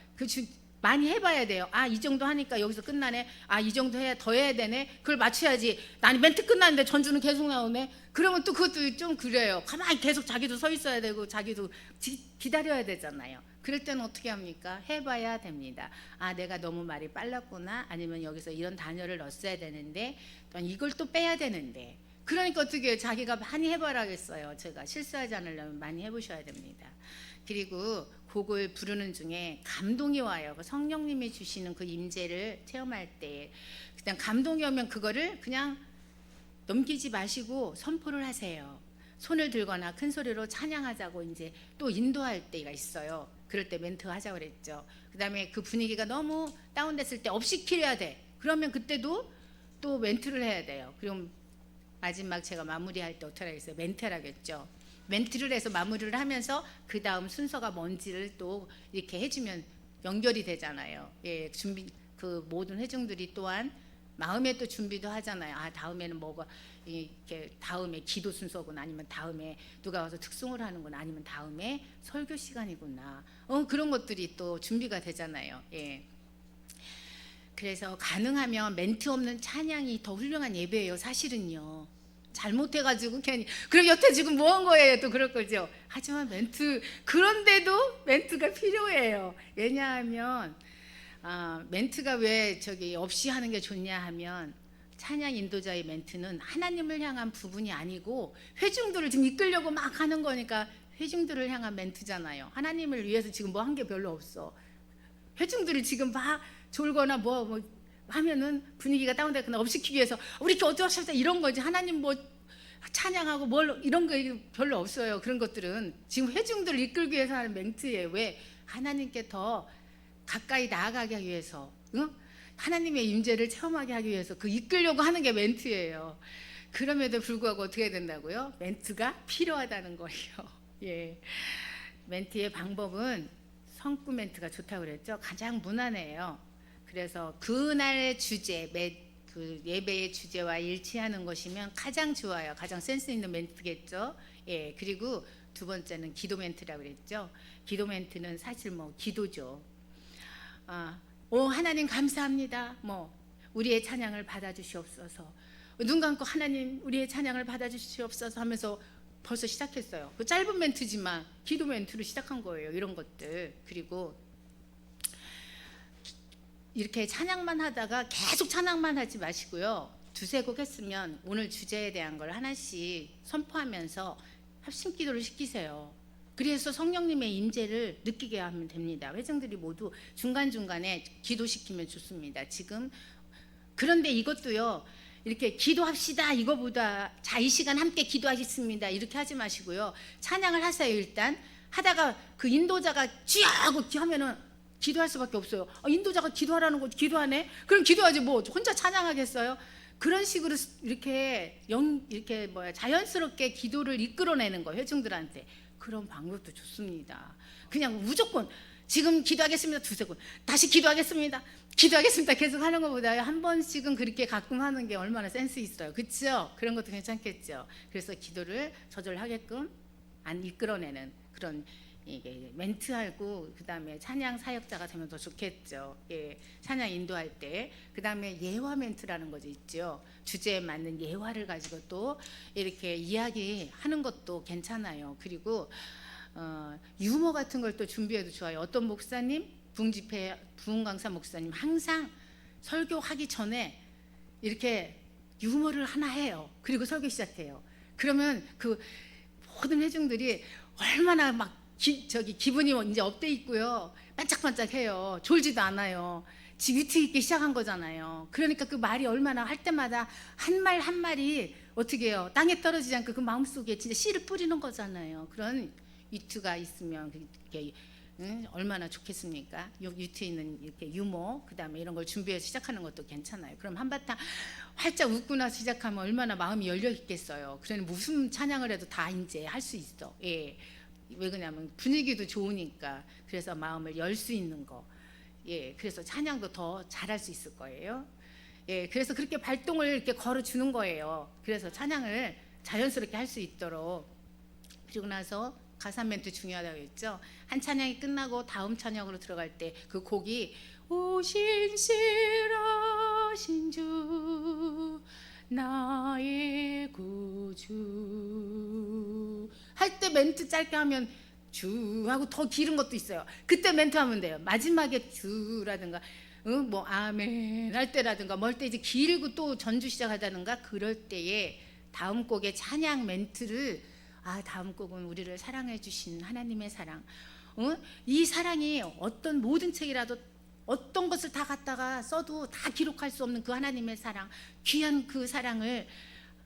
많이 해봐야 돼요. 아, 이 정도 하니까 여기서 끝나네. 아, 이 정도 더 해야 되네. 그걸 맞춰야지. 나는 멘트 끝났는데 전주는 계속 나오네. 그러면 또 그것도 좀 그래요. 가만히 계속 자기도 서 있어야 되고 자기도 기다려야 되잖아요. 그럴 때는 어떻게 합니까? 해봐야 됩니다. 아, 내가 너무 말이 빨랐구나. 아니면 여기서 이런 단어를 넣었어야 되는데 이걸 또 빼야 되는데 그러니까 어떻게 자기가 많이 해봐라겠어요. 제가 실수하지 않으려면 많이 해보셔야 됩니다. 그리고 곡을 부르는 중에 감동이 와요. 성령님이 주시는 그 임재를 체험할 때 그냥 감동이 오면 그거를 그냥 넘기지 마시고 선포를 하세요. 손을 들거나 큰 소리로 찬양하자고 이제 또 인도할 때가 있어요. 그럴 때 멘트 하자고 그랬죠. 그다음에 그 분위기가 너무 다운됐을 때 업시켜야 돼. 그러면 그때도 또 멘트를 해야 돼요. 그럼 마지막 제가 마무리할 때 어떻게 하겠어요? 멘트라겠죠. 멘트를 해서 마무리를 하면서 그 다음 순서가 뭔지를 또 이렇게 해주면 연결이 되잖아요. 예, 준비 그 모든 회중들이 또한 마음에 또 준비도 하잖아요. 아, 다음에는 뭐가 이렇게 다음에 기도 순서구나, 아니면 다음에 누가 와서 특송을 하는구나, 아니면 다음에 설교 시간이구나. 그런 것들이 또 준비가 되잖아요. 예. 그래서 가능하면 멘트 없는 찬양이 더 훌륭한 예배예요. 사실은요. 잘못해가지고 괜히 그럼 여태 지금 뭐 한 거예요? 또 그럴 거죠. 하지만 멘트, 그런데도 멘트가 필요해요. 왜냐하면 멘트가 왜 저기 없이 하는 게 좋냐 하면, 찬양 인도자의 멘트는 하나님을 향한 부분이 아니고 회중들을 지금 이끌려고 막 하는 거니까 회중들을 향한 멘트잖아요. 하나님을 위해서 지금 뭐 한 게 별로 없어. 회중들을 지금 막 졸거나 뭐 하면은 분위기가 다운되거나 업시키기 위해서 우리 이렇게 어쩌시다 이런 거지. 하나님 뭐 찬양하고 뭘 이런 거 별로 없어요. 그런 것들은 지금 회중들을 이끌기 위해서 하는 멘트예요. 왜? 하나님께 더 가까이 나아가기 위해서, 응? 하나님의 임재를 체험하게 하기 위해서 그 이끌려고 하는 게 멘트예요. 그럼에도 불구하고 어떻게 된다고요? 멘트가 필요하다는 거예요. 예. 멘트의 방법은 성구 멘트가 좋다고 그랬죠. 가장 무난해요. 그래서 그날의 주제, 그 예배의 주제와 일치하는 것이면 가장 좋아요. 가장 센스 있는 멘트겠죠. 예. 그리고 두 번째는 기도 멘트라고 그랬죠. 기도 멘트는 사실 뭐 기도죠. 하나님 감사합니다. 뭐 우리의 찬양을 받아주시옵소서. 눈 감고 하나님 우리의 찬양을 받아주시옵소서 하면서 벌써 시작했어요. 그 짧은 멘트지만 기도 멘트로 시작한 거예요. 이런 것들. 그리고 이렇게 찬양만 하다가 계속 찬양만 하지 마시고요. 두세 곡 했으면 오늘 주제에 대한 걸 하나씩 선포하면서 합심 기도를 시키세요. 그래서 성령님의 임재를 느끼게 하면 됩니다. 회중들이 모두 중간중간에 기도시키면 좋습니다. 지금 그런데 이것도요, 이렇게 기도합시다 이거보다 자 이 시간 함께 기도하겠습니다 이렇게 하지 마시고요. 찬양을 하세요. 일단 하다가 그 인도자가 쥐 하고 하면은 기도할 수밖에 없어요. 인도자가 기도하라는 거 기도하네? 그럼 기도하지 뭐 혼자 찬양하겠어요? 그런 식으로 이렇게 자연스럽게 기도를 이끌어내는 거예요. 회중들한테. 그런 방법도 좋습니다. 그냥 무조건 지금 기도하겠습니다 두세 번 다시 기도하겠습니다 계속 하는 것보다 한 번씩은 그렇게 가끔 하는 게 얼마나 센스 있어요. 그렇죠? 그런 것도 괜찮겠죠. 그래서 기도를 저절하게끔 안 이끌어내는 그런 이게 멘트하고 그다음에 찬양 사역자가 되면 더 좋겠죠. 예, 찬양 인도할 때. 그다음에 예화 멘트라는 것이 있죠. 주제에 맞는 예화를 가지고 또 이렇게 이야기하는 것도 괜찮아요. 그리고 유머 같은 걸 또 준비해도 좋아요. 어떤 목사님, 부흥강사 목사님 항상 설교하기 전에 이렇게 유머를 하나 해요. 그리고 설교 시작해요. 그러면 그 모든 회중들이 얼마나 막 기분이 이제 업돼 있고요. 반짝반짝해요. 졸지도 않아요. 위트 있게 시작한 거잖아요. 그러니까 그 말이 얼마나 할 때마다 한 말 한 말이 어떻게 해요? 땅에 떨어지지 않고 그 마음속에 진짜 씨를 뿌리는 거잖아요. 그런 위트가 있으면 그게 얼마나 좋겠습니까? 위트 있는 이렇게 유머, 그다음에 이런 걸 준비해서 시작하는 것도 괜찮아요. 그럼 한바탕 활짝 웃고 나서 시작하면 얼마나 마음이 열려 있겠어요. 그러니 무슨 찬양을 해도 다 이제 할 수 있어. 예. 왜 그러냐면 분위기도 좋으니까. 그래서 마음을 열 수 있는 거. 예, 그래서 찬양도 더 잘할 수 있을 거예요. 예, 그래서 그렇게 발동을 이렇게 걸어주는 거예요. 그래서 찬양을 자연스럽게 할 수 있도록. 그리고 나서 가사 멘트 중요하다고 했죠. 한 찬양이 끝나고 다음 찬양으로 들어갈 때 그 곡이 오 신실하신 주 나의 구주 할 때 멘트 짧게 하면 주 하고 더 길은 것도 있어요. 그때 멘트 하면 돼요. 마지막에 주라든가 뭐 아멘 할 때라든가 뭐 할 때 이제 길고 또 전주 시작하다든가 그럴 때에 다음 곡의 찬양 멘트를 다음 곡은 우리를 사랑해 주신 하나님의 사랑. 이 사랑이 어떤 모든 책이라도 어떤 것을 다 갖다가 써도 다 기록할 수 없는 그 하나님의 사랑, 귀한 그 사랑을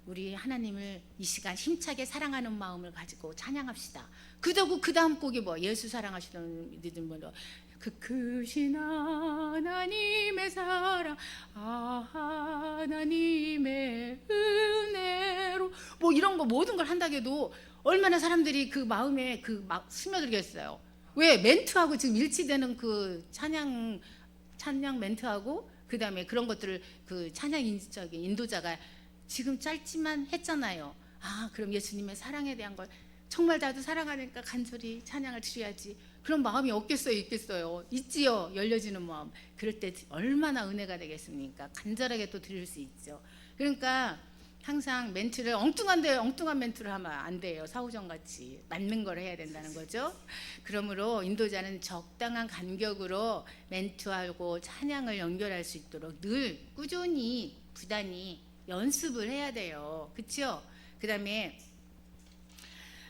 우리 하나님을 이 시간 힘차게 사랑하는 마음을 가지고 찬양합시다. 그러고 그 다음 곡이 예수 사랑하시는 믿음 그 크신 하나님의 사랑, 하나님의 은혜로 이런 거 모든 걸 한다고 해도 얼마나 사람들이 그 마음에 스며들겠어요. 왜? 멘트하고 지금 일치되는 그 찬양 멘트하고 그 다음에 그런 것들을 그 찬양 인도자가 지금 짧지만 했잖아요. 그럼 예수님의 사랑에 대한 걸 정말 나도 사랑하니까 간절히 찬양을 드려야지. 그런 마음이 없겠어요? 있겠어요? 있지요. 열려지는 마음. 그럴 때 얼마나 은혜가 되겠습니까? 간절하게 또 드릴 수 있죠. 그러니까 항상 멘트를 엉뚱한 멘트를 하면 안 돼요. 사후정같이 맞는 걸 해야 된다는 거죠. 그러므로 인도자는 적당한 간격으로 멘트하고 찬양을 연결할 수 있도록 늘 꾸준히 부단히 연습을 해야 돼요. 그렇죠? 그 다음에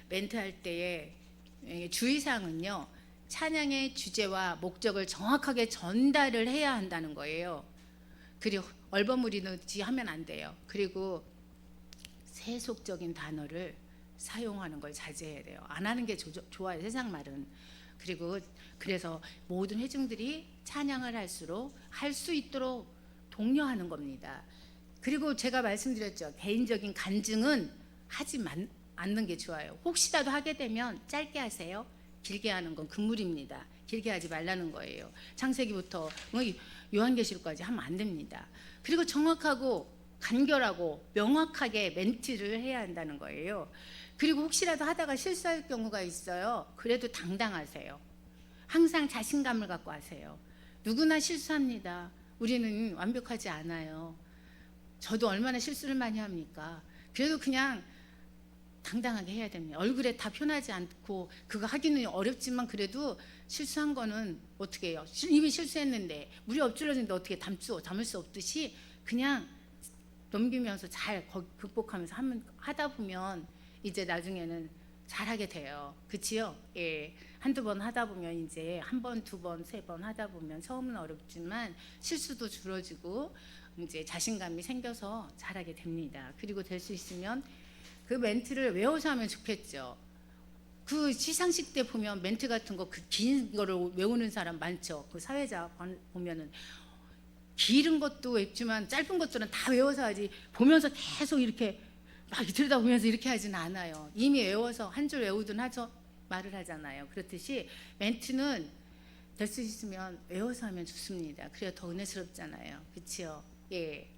멘트할 때의 주의사항은요, 찬양의 주제와 목적을 정확하게 전달을 해야 한다는 거예요. 그리고 얼버무리듯이 하면 안 돼요. 그리고 세속적인 단어를 사용하는 걸 자제해야 돼요. 안 하는 게 좋아요, 세상 말은. 그래서 모든 회중들이 찬양을 할 수 있도록 독려하는 겁니다. 그리고 제가 말씀드렸죠. 개인적인 간증은 하지 않는 게 좋아요. 혹시라도 하게 되면 짧게 하세요. 길게 하는 건 금물입니다. 길게 하지 말라는 거예요. 창세기부터 요한계시록까지 하면 안 됩니다. 그리고 정확하고 간결하고 명확하게 멘트를 해야 한다는 거예요. 그리고 혹시라도 하다가 실수할 경우가 있어요. 그래도 당당하세요. 항상 자신감을 갖고 하세요. 누구나 실수합니다. 우리는 완벽하지 않아요. 저도 얼마나 실수를 많이 합니까? 그래도 그냥 당당하게 해야 됩니다. 얼굴에 다 표나지 않고 그거 하기는 어렵지만 그래도 실수한 거는 어떻게 해요? 이미 실수했는데 물이 엎질러지는데 어떻게 담을 수 없듯이 그냥 넘기면서 잘 극복하면서 하다 보면 이제 나중에는 잘하게 돼요. 그치요? 예. 한두 번 하다 보면 이제 한 번, 두 번, 세 번 하다 보면 처음은 어렵지만 실수도 줄어지고 이제 자신감이 생겨서 잘하게 됩니다. 그리고 될 수 있으면 그 멘트를 외워서 하면 좋겠죠. 그 시상식 때 보면 멘트 같은 거 그 긴 거를 외우는 사람 많죠. 그 사회자 보면은 길은 것도 외지만 짧은 것들은 다 외워서 하지 보면서 계속 이렇게 막 들여다보면서 이렇게 하진 않아요. 이미 외워서 한 줄 외우든 하죠. 말을 하잖아요. 그렇듯이 멘트는 될 수 있으면 외워서 하면 좋습니다. 그래야 더 은혜스럽잖아요. 그렇죠? 예.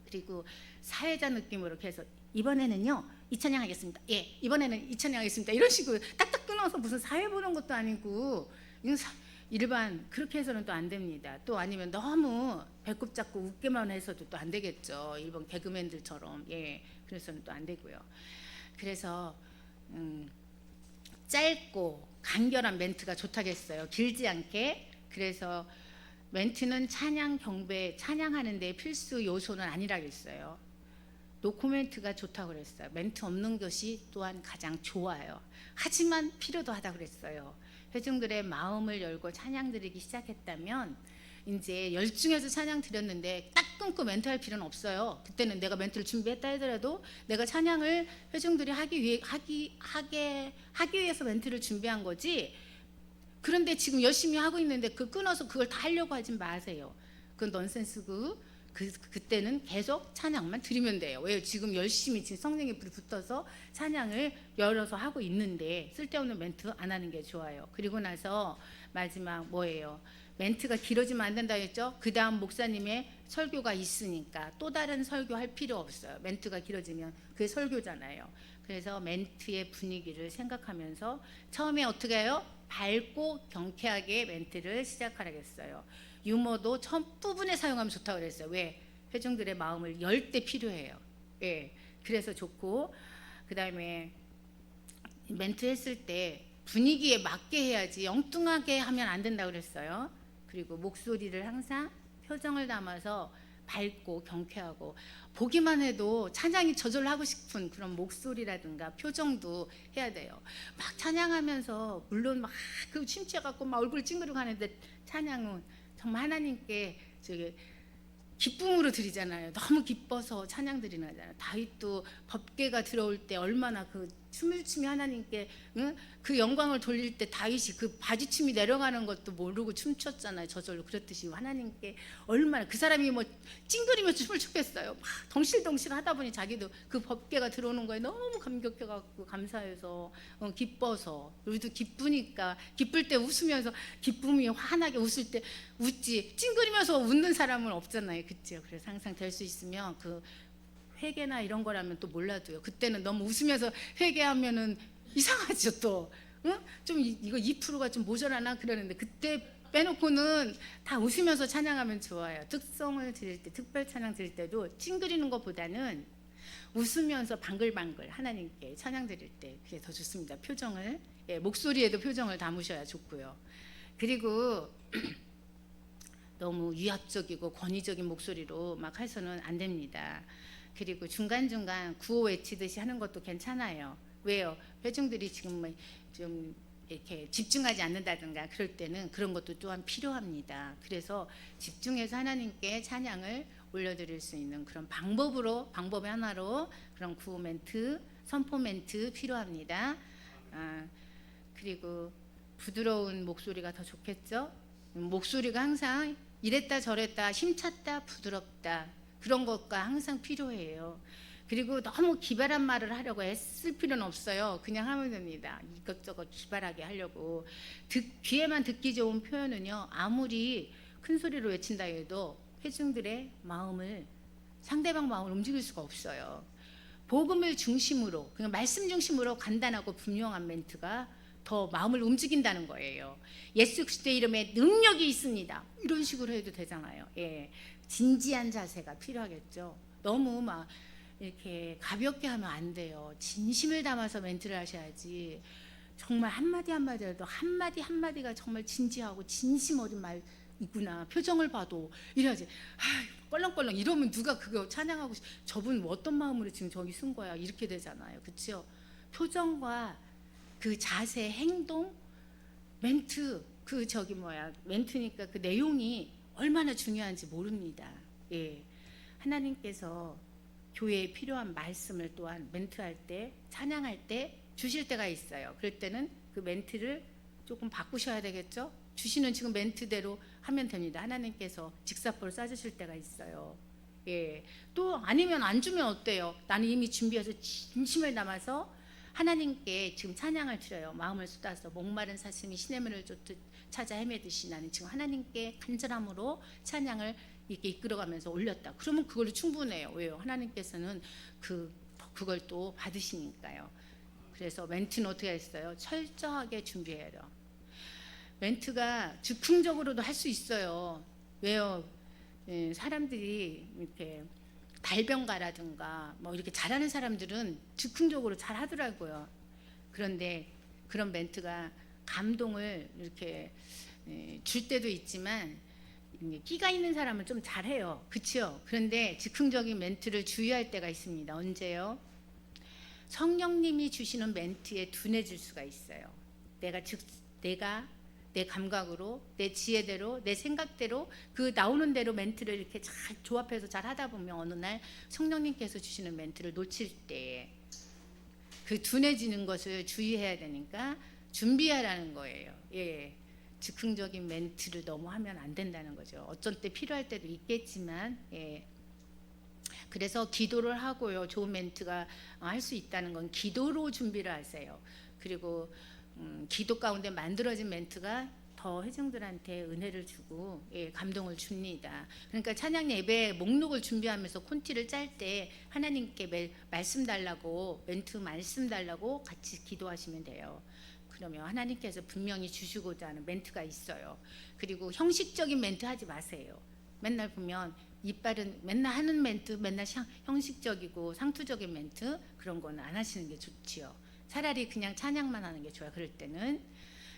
그리고 사회자 느낌으로 해서 이번에는요 이 찬양 하겠습니다. 예, 이번에는 이 찬양 하겠습니다. 이런 식으로 딱딱 끊어서 무슨 사회 보는 것도 아니고 일반 그렇게 해서는 또 안 됩니다. 또 아니면 너무 배꼽 잡고 웃게만 해서도 또 안 되겠죠. 일본 개그맨들처럼. 예, 그래서는 또 안 되고요. 그래서 짧고 간결한 멘트가 좋다겠어요. 길지 않게. 그래서 멘트는 찬양 경배 찬양하는 데 필수 요소는 아니라겠어요. 노코멘트가 좋다고 그랬어요. 멘트 없는 것이 또한 가장 좋아요. 하지만 필요도 하다고 그랬어요. 회중들의 마음을 열고 찬양 드리기 시작했다면 이제 열중해서 찬양 드렸는데 딱 끊고 멘트 할 필요는 없어요. 그때는 내가 멘트를 준비했다 하더라도 내가 찬양을 회중들이 하기 위해서 멘트를 준비한 거지. 그런데 지금 열심히 하고 있는데 끊어서 그걸 다 하려고 하지 마세요. 그건 넌센스고 그때는 계속 찬양만 드리면 돼요. 왜요? 지금 열심히 지금 성령의 불이 붙어서 찬양을 열어서 하고 있는데 쓸데없는 멘트 안 하는 게 좋아요. 그리고 나서 마지막 뭐예요? 멘트가 길어지면 안 된다 했죠? 그 다음 목사님의 설교가 있으니까 또 다른 설교할 필요 없어요. 멘트가 길어지면 그게 설교잖아요. 그래서 멘트의 분위기를 생각하면서 처음에 어떻게 해요? 밝고 경쾌하게 멘트를 시작하라겠어요. 유머도 첫 부분에 사용하면 좋다고 그랬어요. 왜? 회중들의 마음을 열 때 필요해요. 예, 그래서 좋고 그 다음에 멘트 했을 때 분위기에 맞게 해야지 엉뚱하게 하면 안 된다고 그랬어요. 그리고 목소리를 항상 표정을 담아서 밝고 경쾌하고 보기만 해도 찬양이 저절로 하고 싶은 그런 목소리라든가 표정도 해야 돼요. 막 찬양하면서 물론 막 그 침체갖고 막 얼굴 찡그리고 하는데 찬양은 정말 하나님께 저기 기쁨으로 드리잖아요. 너무 기뻐서 찬양 드리잖아요. 다윗도 법궤가 들어올 때 얼마나 그 춤을 추며 하나님께 그 영광을 돌릴 때 다윗이 그 바지춤이 내려가는 것도 모르고 춤췄잖아요. 저절로. 그렇듯이 하나님께 얼마나 그 사람이 뭐 찡그리며 춤을 췄겠어요. 막 덩실덩실 하다 보니 자기도 그 법궤가 들어오는 거에 너무 감격해갖고 감사해서 기뻐서 우리도 기쁘니까 기쁠 때 웃으면서 기쁨이 환하게 웃을 때 웃지 찡그리면서 웃는 사람은 없잖아요. 그렇죠? 그래서 항상 될 수 있으면 그 회개나 이런 거라면 또 몰라도요. 그때는 너무 웃으면서 회개하면은 이상하죠 또. 응? 좀 이거 2%가 좀 모자라나 그러는데 그때 빼놓고는 다 웃으면서 찬양하면 좋아요. 특성을 드릴 때, 특별 찬양 드릴 때도 찡그리는 것보다는 웃으면서 방글방글 하나님께 찬양 드릴 때 그게 더 좋습니다. 표정을 목소리에도 표정을 담으셔야 좋고요. 그리고 너무 위압적이고 권위적인 목소리로 막 해서는 안 됩니다. 그리고 중간중간 구호 외치듯이 하는 것도 괜찮아요. 왜요? 회중들이 지금 좀 이렇게 집중하지 않는다든가 그럴 때는 그런 것도 또한 필요합니다. 그래서 집중해서 하나님께 찬양을 올려드릴 수 있는 그런 방법의 하나로 그런 구호 멘트, 선포 멘트 필요합니다. 그리고 부드러운 목소리가 더 좋겠죠? 목소리가 항상 이랬다 저랬다 힘찼다 부드럽다 그런 것과 항상 필요해요. 그리고 너무 기발한 말을 하려고 애쓸 필요는 없어요. 그냥 하면 됩니다. 이것저것 기발하게 하려고. 귀에만 듣기 좋은 표현은요, 아무리 큰 소리로 외친다 해도 회중들의 마음을, 상대방 마음을 움직일 수가 없어요. 복음을 중심으로, 그냥 말씀 중심으로 간단하고 분명한 멘트가 더 마음을 움직인다는 거예요. 예수 그리스도의 이름에 능력이 있습니다. 이런 식으로 해도 되잖아요. 예. 진지한 자세가 필요하겠죠. 너무 막 이렇게 가볍게 하면 안 돼요. 진심을 담아서 멘트를 하셔야지. 정말 한마디 한마디라도 한마디 한마디가 정말 진지하고 진심 어린 말이구나. 표정을 봐도 이래야지. 껄렁껄렁 이러면 누가 그거 찬양하고 저분 어떤 마음으로 지금 저기 쓴 거야. 이렇게 되잖아요. 그렇죠? 표정과 그 자세, 행동, 멘트, 멘트니까 그 내용이 얼마나 중요한지 모릅니다. 예. 하나님께서 교회에 필요한 말씀을 또한 멘트할 때, 찬양할 때 주실 때가 있어요. 그럴 때는 그 멘트를 조금 바꾸셔야 되겠죠? 주시는 지금 멘트대로 하면 됩니다. 하나님께서 직사포를 쏴주실 때가 있어요. 예. 또 아니면 안 주면 어때요? 나는 이미 준비해서 진심을 담아서 하나님께 지금 찬양을 드려요. 마음을 쏟아서 목마른 사슴이 시냇물을 쫓듯 찾아 헤매듯이 나는 지금 하나님께 간절함으로 찬양을 이렇게 이끌어가면서 올렸다. 그러면 그걸로 충분해요. 왜요? 하나님께서는 그걸 또 받으시니까요. 그래서 멘트는 어떻게 했어요? 철저하게 준비해야 돼요. 멘트가 즉흥적으로도 할 수 있어요. 왜요? 사람들이 이렇게 달변가라든가 뭐 이렇게 잘하는 사람들은 즉흥적으로 잘 하더라고요. 그런데 그런 멘트가 감동을 이렇게 줄 때도 있지만 끼가 있는 사람은 좀 잘해요. 그렇죠? 그런데 즉흥적인 멘트를 주의할 때가 있습니다. 언제요? 성령님이 주시는 멘트에 둔해질 수가 있어요. 내가 내 감각으로, 내 지혜대로, 내 생각대로 그 나오는 대로 멘트를 이렇게 잘 조합해서 잘 하다 보면 어느 날 성령님께서 주시는 멘트를 놓칠 때 그 둔해지는 것을 주의해야 되니까 준비하라는 거예요. 예. 즉흥적인 멘트를 너무 하면 안 된다는 거죠. 어쩐 때 필요할 때도 있겠지만, 예. 그래서 기도를 하고요. 좋은 멘트가 할 수 있다는 건 기도로 준비를 하세요. 그리고 기도 가운데 만들어진 멘트가 더 회중들한테 은혜를 주고 감동을 줍니다. 그러니까 찬양 예배 목록을 준비하면서 콘티를 짤 때 하나님께 말씀 달라고 멘트 말씀 달라고 같이 기도하시면 돼요. 그러면 하나님께서 분명히 주시고자 하는 멘트가 있어요. 그리고 형식적인 멘트 하지 마세요. 맨날 보면 이빨은 맨날 하는 멘트, 맨날 형식적이고 상투적인 멘트 그런 거는 안 하시는 게 좋지요. 차라리 그냥 찬양만 하는 게 좋아요. 그럴 때는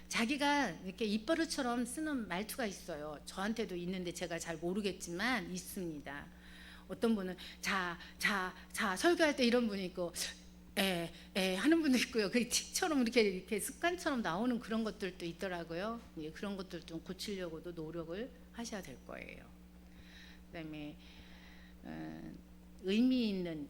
자기가 이렇게 입버릇처럼 쓰는 말투가 있어요. 저한테도 있는데 제가 잘 모르겠지만 있습니다. 어떤 분은 자 설교할 때 이런 분이 있고 하는 분도 있고요. 그 틱처럼 이렇게 습관처럼 나오는 그런 것들도 있더라고요. 예, 그런 것들 좀 고치려고도 노력을 하셔야 될 거예요. 그다음에 의미 있는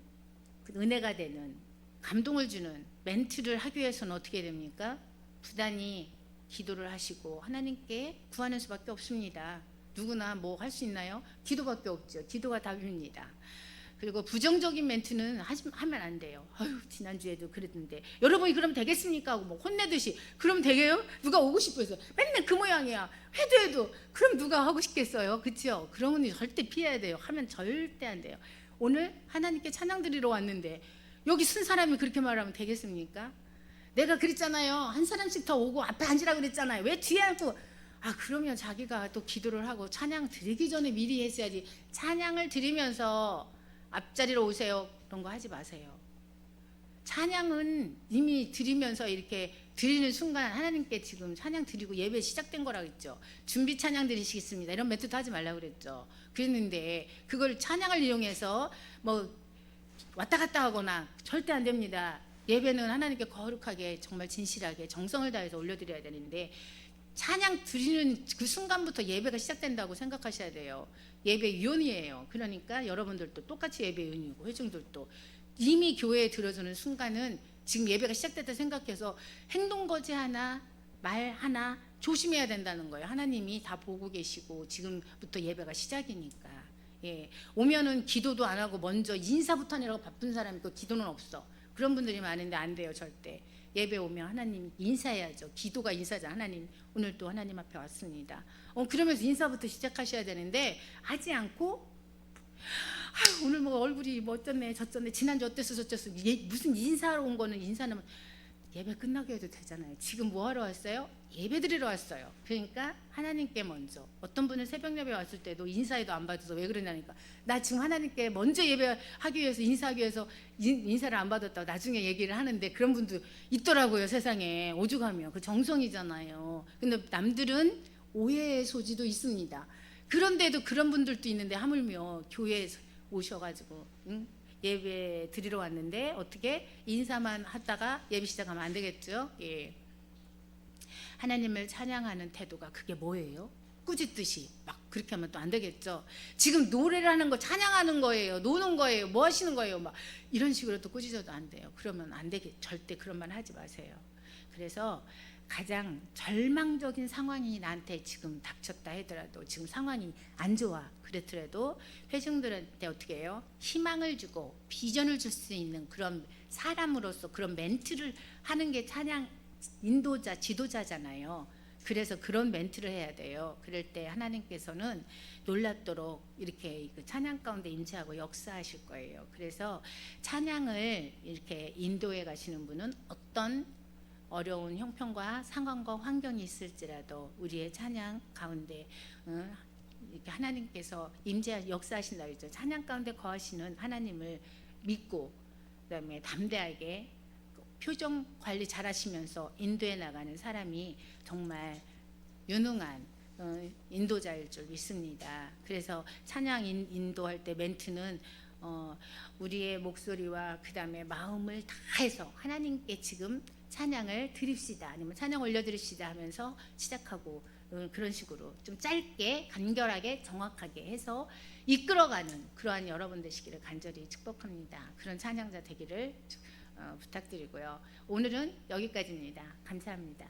은혜가 되는 감동을 주는 멘트를 하기 위해서는 어떻게 됩니까? 부단히 기도를 하시고 하나님께 구하는 수밖에 없습니다. 누구나 뭐 할 수 있나요? 기도밖에 없죠. 기도가 답입니다. 그리고 부정적인 멘트는 하면 안 돼요. 아유, 지난주에도 그랬는데 여러분이 그럼 되겠습니까? 하고 뭐 혼내듯이 그럼 되게요? 누가 오고 싶어 해서 맨날 그 모양이야. 해도 그럼 누가 하고 싶겠어요? 그렇죠? 그런 건 절대 피해야 돼요. 하면 절대 안 돼요. 오늘 하나님께 찬양 드리러 왔는데 여기 쓴 사람이 그렇게 말하면 되겠습니까? 내가 그랬잖아요. 한 사람씩 더 오고 앞에 앉으라고 그랬잖아요. 왜 뒤에 앉고? 그러면 자기가 또 기도를 하고 찬양 드리기 전에 미리 했어야지. 찬양을 드리면서 앞자리로 오세요. 그런 거 하지 마세요. 찬양은 이미 드리면서 이렇게 드리는 순간 하나님께 지금 찬양 드리고 예배 시작된 거라고 했죠. 준비 찬양 드리시겠습니다. 이런 멘트도 하지 말라고 그랬죠. 그랬는데 그걸 찬양을 이용해서 뭐 왔다 갔다 하거나 절대 안 됩니다. 예배는 하나님께 거룩하게 정말 진실하게 정성을 다해서 올려드려야 되는데 찬양 드리는 그 순간부터 예배가 시작된다고 생각하셔야 돼요. 예배위원이에요. 그러니까 여러분들도 똑같이 예배위원이고 회중들도 이미 교회에 들어주는 순간은 지금 예배가 시작됐다 생각해서 행동거지 하나 말 하나 조심해야 된다는 거예요. 하나님이 다 보고 계시고 지금부터 예배가 시작이니까. 예, 오면은 기도도 안 하고 먼저 인사부터 하느라고 바쁜 사람이 있고 기도는 없어. 그런 분들이 많은데 안 돼요. 절대. 예배 오면 하나님 인사해야죠. 기도가 인사죠. 하나님 오늘 또 하나님 앞에 왔습니다. 그러면서 인사부터 시작하셔야 되는데 하지 않고 오늘 뭐 얼굴이 뭐 어쩌네 저쩌네 지난주 어땠어 저쩌어 무슨 인사하러 온 거는 인사는 예배 끝나게 해도 되잖아요. 지금 뭐 하러 왔어요? 예배 드리러 왔어요. 그러니까 하나님께 먼저. 어떤 분은 새벽 예배 왔을 때도 인사에도 안 받아서 왜 그러냐니까 나 지금 하나님께 먼저 예배하기 위해서 인사하기 위해서 인사를 안 받았다고 나중에 얘기를 하는데 그런 분도 있더라고요. 세상에 오죽하면 그 정성이잖아요. 근데 남들은 오해의 소지도 있습니다. 그런데도 그런 분들도 있는데 하물며 교회에 오셔가지고 예배 드리러 왔는데 어떻게 인사만 하다가 예배 시작하면 안 되겠죠? 예. 하나님을 찬양하는 태도가 그게 뭐예요? 꾸짖듯이 막 그렇게 하면 또 안 되겠죠. 지금 노래를 하는 거 찬양하는 거예요. 노는 거예요. 뭐 하시는 거예요? 막 이런 식으로 또 꾸짖어도 안 돼요. 그러면 안 되게 절대 그런 말 하지 마세요. 그래서 가장 절망적인 상황이 나한테 지금 닥쳤다 하더라도 지금 상황이 안 좋아 그랬더라도 회중들한테 어떻게 해요? 희망을 주고 비전을 줄 수 있는 그런 사람으로서 그런 멘트를 하는 게 찬양 인도자 지도자잖아요. 그래서 그런 멘트를 해야 돼요. 그럴 때 하나님께서는 놀랍도록 이렇게 그 찬양 가운데 임재하고 역사하실 거예요. 그래서 찬양을 이렇게 인도해 가시는 분은 어떤 어려운 형편과 상황과 환경이 있을지라도 우리의 찬양 가운데 이렇게 하나님께서 임재 역사하신다 그랬죠. 찬양 가운데 거하시는 하나님을 믿고 그다음에 담대하게 표정 관리 잘하시면서 인도해 나가는 사람이 정말 유능한 인도자일 줄 믿습니다. 그래서 찬양 인도할 때 멘트는 우리의 목소리와 그 다음에 마음을 다해서 하나님께 지금 찬양을 드립시다 아니면 찬양 올려드립시다 하면서 시작하고 그런 식으로 좀 짧게 간결하게 정확하게 해서 이끌어가는 그러한 여러분 되시기를 간절히 축복합니다. 그런 찬양자 되기를 부탁드리고요. 오늘은 여기까지입니다. 감사합니다.